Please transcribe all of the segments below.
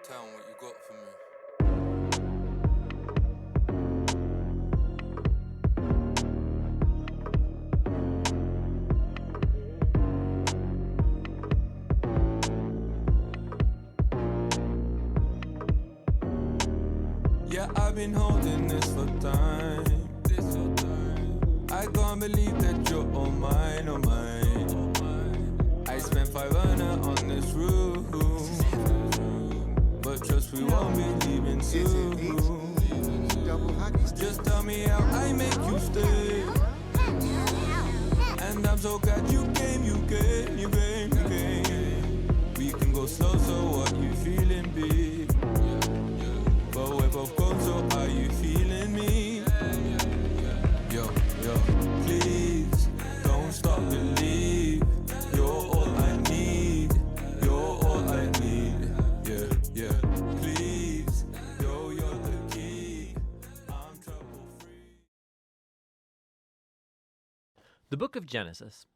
Town, what you got for me? Yeah, I've been holding this for time. I can't believe that you're all mine, all mine. I spent 500 on this room, but trust we won't be leaving soon. Just tell me how I make you stay. And I'm so glad you came. We can go slow, so what you feeling, babe? But we're both gone, so are you feeling me? Yo, please, don't stop, believe. You're all I need, yeah, please. Yo, you're the key, I'm trouble free. The Book of Genesis.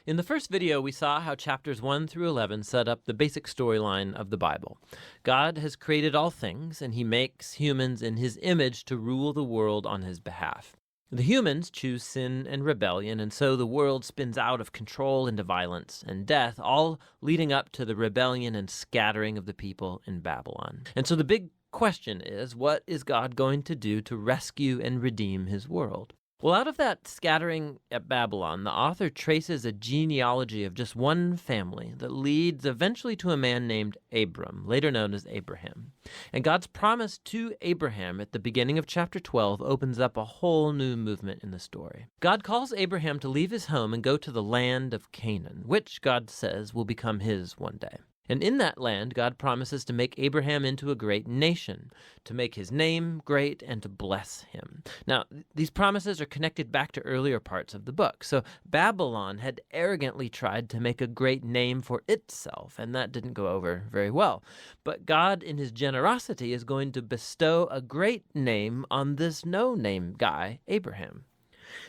In the first video, we saw how chapters 1 through 11 set up the basic storyline of the Bible. God has created all things, and he makes humans in his image to rule the world on his behalf. The humans choose sin and rebellion, and so the world spins out of control into violence and death, all leading up to the rebellion and scattering of the people in Babylon. And so the big question is, what is God going to do to rescue and redeem his world? Well, out of that scattering at Babylon, the author traces a genealogy of just one family that leads eventually to a man named Abram, later known as Abraham. And God's promise to Abraham at the beginning of chapter 12 opens up a whole new movement in the story. God calls Abraham to leave his home and go to the land of Canaan, which God says will become his one day. And in that land, God promises to make Abraham into a great nation, to make his name great, and to bless him. Now, these promises are connected back to earlier parts of the book. So Babylon had arrogantly tried to make a great name for itself, and that didn't go over very well. But God, in his generosity, is going to bestow a great name on this no-name guy, Abraham.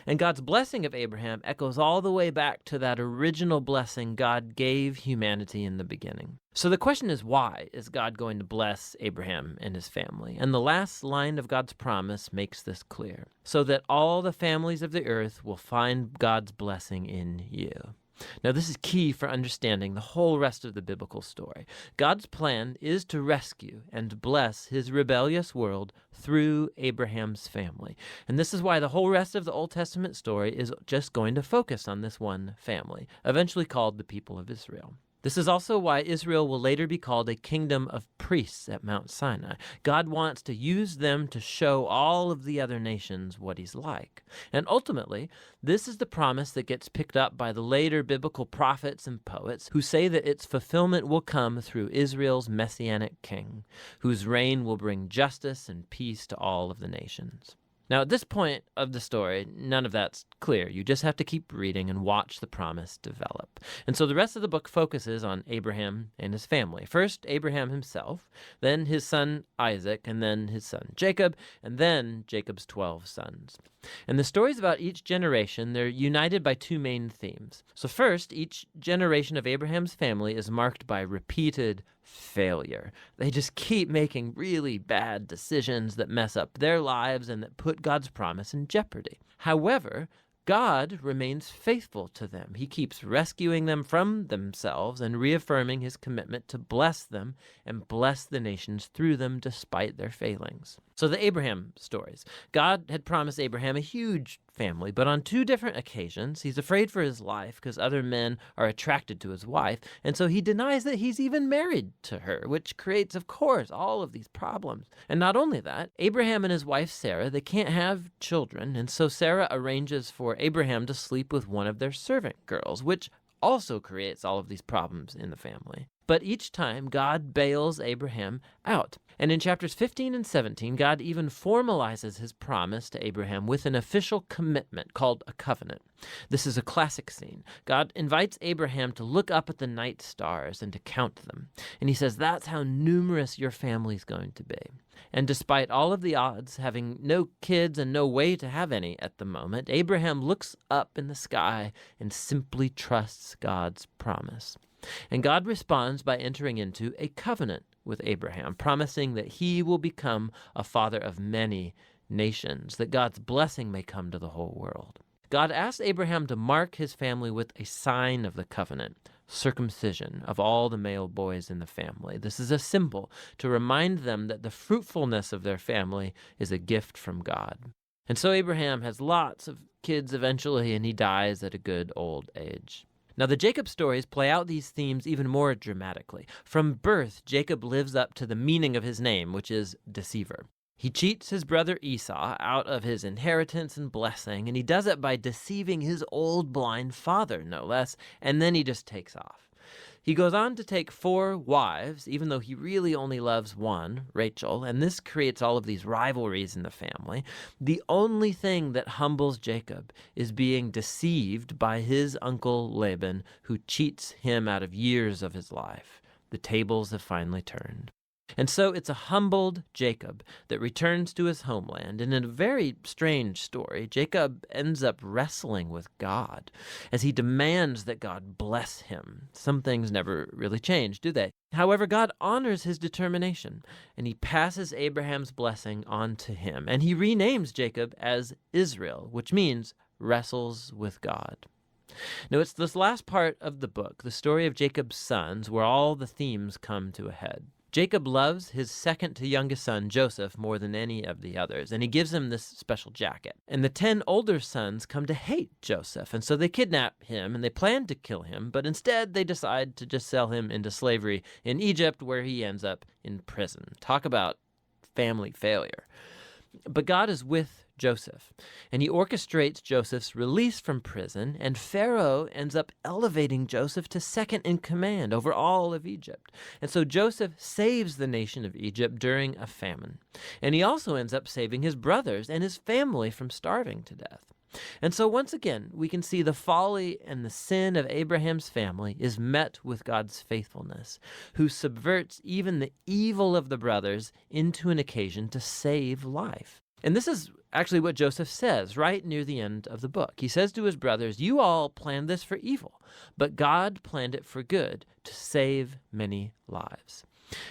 And God's blessing of Abraham echoes all the way back to that original blessing God gave humanity in the beginning. So the question is, why is God going to bless Abraham and his family? And the last line of God's promise makes this clear. So that all the families of the earth will find God's blessing in you. Now, this is key for understanding the whole rest of the biblical story. God's plan is to rescue and bless his rebellious world through Abraham's family. And this is why the whole rest of the Old Testament story is just going to focus on this one family, eventually called the people of Israel. This is also why Israel will later be called a kingdom of priests at Mount Sinai. God wants to use them to show all of the other nations what he's like. And ultimately, this is the promise that gets picked up by the later biblical prophets and poets who say that its fulfillment will come through Israel's messianic king, whose reign will bring justice and peace to all of the nations. Now, at this point of the story, none of that's clear. You just have to keep reading and watch the promise develop. And so the rest of the book focuses on Abraham and his family. First, Abraham himself, then his son Isaac, and then his son Jacob, and then Jacob's 12 sons. And the stories about each generation, they're united by two main themes. So first, each generation of Abraham's family is marked by repeated failure. They just keep making really bad decisions that mess up their lives and that put God's promise in jeopardy. However, God remains faithful to them. He keeps rescuing them from themselves and reaffirming his commitment to bless them and bless the nations through them despite their failings. So the Abraham stories. God had promised Abraham a huge family, but on two different occasions, he's afraid for his life because other men are attracted to his wife, and so he denies that he's even married to her, which creates, of course, all of these problems. And not only that, Abraham and his wife Sarah, they can't have children, and so Sarah arranges for Abraham to sleep with one of their servant girls, which also creates all of these problems in the family. But each time, God bails Abraham out. And in chapters 15 and 17, God even formalizes his promise to Abraham with an official commitment called a covenant. This is a classic scene. God invites Abraham to look up at the night stars and to count them. And he says, that's how numerous your family's going to be. And despite all of the odds, having no kids and no way to have any at the moment, Abraham looks up in the sky and simply trusts God's promise. And God responds by entering into a covenant with Abraham, promising that he will become a father of many nations, that God's blessing may come to the whole world. God asked Abraham to mark his family with a sign of the covenant, circumcision of all the male boys in the family. This is a symbol to remind them that the fruitfulness of their family is a gift from God. And so Abraham has lots of kids eventually, and he dies at a good old age. Now, the Jacob stories play out these themes even more dramatically. From birth, Jacob lives up to the meaning of his name, which is deceiver. He cheats his brother Esau out of his inheritance and blessing, and he does it by deceiving his old blind father, no less, and then he just takes off. He goes on to take 4 wives, even though he really only loves one, Rachel, and this creates all of these rivalries in the family. The only thing that humbles Jacob is being deceived by his uncle Laban, who cheats him out of years of his life. The tables have finally turned. And so it's a humbled Jacob that returns to his homeland. And in a very strange story, Jacob ends up wrestling with God as he demands that God bless him. Some things never really change, do they? However, God honors his determination, and he passes Abraham's blessing on to him. And he renames Jacob as Israel, which means wrestles with God. Now, it's this last part of the book, the story of Jacob's sons, where all the themes come to a head. Jacob loves his second to youngest son, Joseph, more than any of the others, and he gives him this special jacket. And the 10 older sons come to hate Joseph, and so they kidnap him, and they plan to kill him, but instead they decide to just sell him into slavery in Egypt, where he ends up in prison. Talk about family failure. But God is with Joseph, and he orchestrates Joseph's release from prison, and Pharaoh ends up elevating Joseph to second in command over all of Egypt. And so Joseph saves the nation of Egypt during a famine, and he also ends up saving his brothers and his family from starving to death. And so once again, we can see the folly and the sin of Abraham's family is met with God's faithfulness, who subverts even the evil of the brothers into an occasion to save life. And this is actually what Joseph says right near the end of the book. He says to his brothers, "You all planned this for evil, but God planned it for good, to save many lives."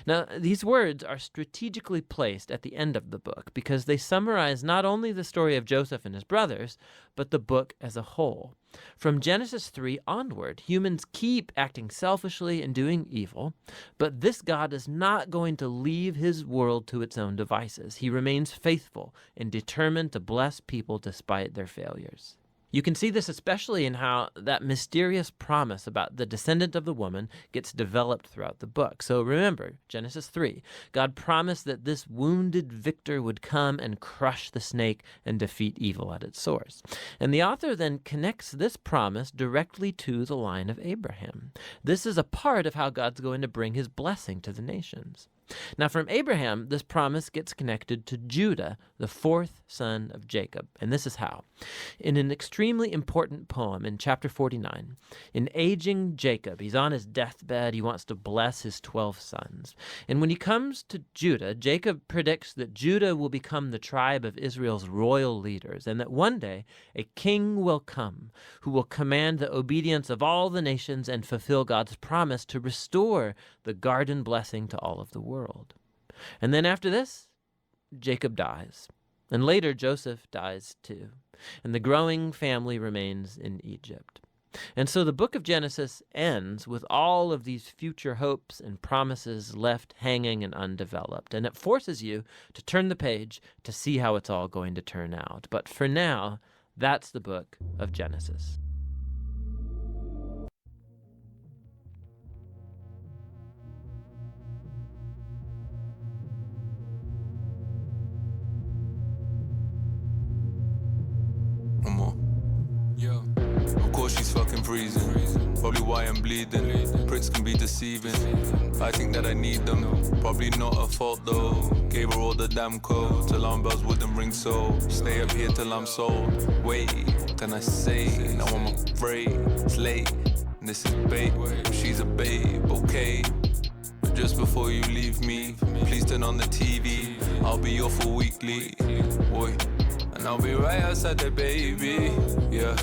Now, these words are strategically placed at the end of the book because they summarize not only the story of Joseph and his brothers, but the book as a whole. From Genesis 3 onward, humans keep acting selfishly and doing evil, but this God is not going to leave his world to its own devices. He remains faithful and determined to bless people despite their failures. You can see this especially in how that mysterious promise about the descendant of the woman gets developed throughout the book. So remember, Genesis 3, God promised that this wounded victor would come and crush the snake and defeat evil at its source. And the author then connects this promise directly to the line of Abraham. This is a part of how God's going to bring his blessing to the nations. Now, from Abraham, this promise gets connected to Judah, the 4th son of Jacob. And this is how. In an extremely important poem in chapter 49, in aging Jacob, he's on his deathbed, he wants to bless his 12 sons. And when he comes to Judah, Jacob predicts that Judah will become the tribe of Israel's royal leaders, and that one day a king will come who will command the obedience of all the nations and fulfill God's promise to restore the garden blessing to all of the world. And then after this, Jacob dies. And later, Joseph dies too. And the growing family remains in Egypt. And so the book of Genesis ends with all of these future hopes and promises left hanging and undeveloped. And it forces you to turn the page to see how it's all going to turn out. But for now, that's the book of Genesis. She's fucking freezing, probably why I'm bleeding. Pricks can be deceiving, I think that I need them. Probably not her fault though. Gave her all the damn codes, alarm bells wouldn't ring, so stay up here till I'm sold. Wait, what can I say? Now I'm afraid, it's late, this is bait. She's a babe, okay. But just before you leave me, please turn on the TV. I'll be your full weekly, boy, and I'll be right outside there, baby, yeah.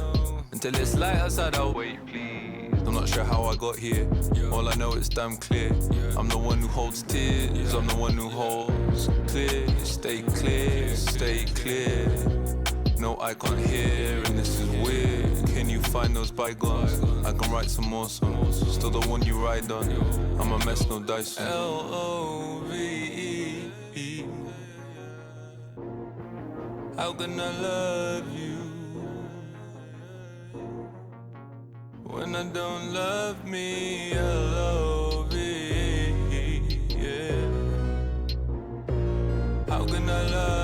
Until it's light outside, I'll wait, please. I'm not sure how I got here. All I know it's damn clear. I'm the one who holds tears. I'm the one who holds clear. Stay clear, stay clear. No, I can't hear, and this is weird. Can you find those bygones? I can write some more songs. Still the one you ride on. I'm a mess, no dice. L-O-V-E. How can I love you when I don't love me? L-O-V-E. Yeah. How can I love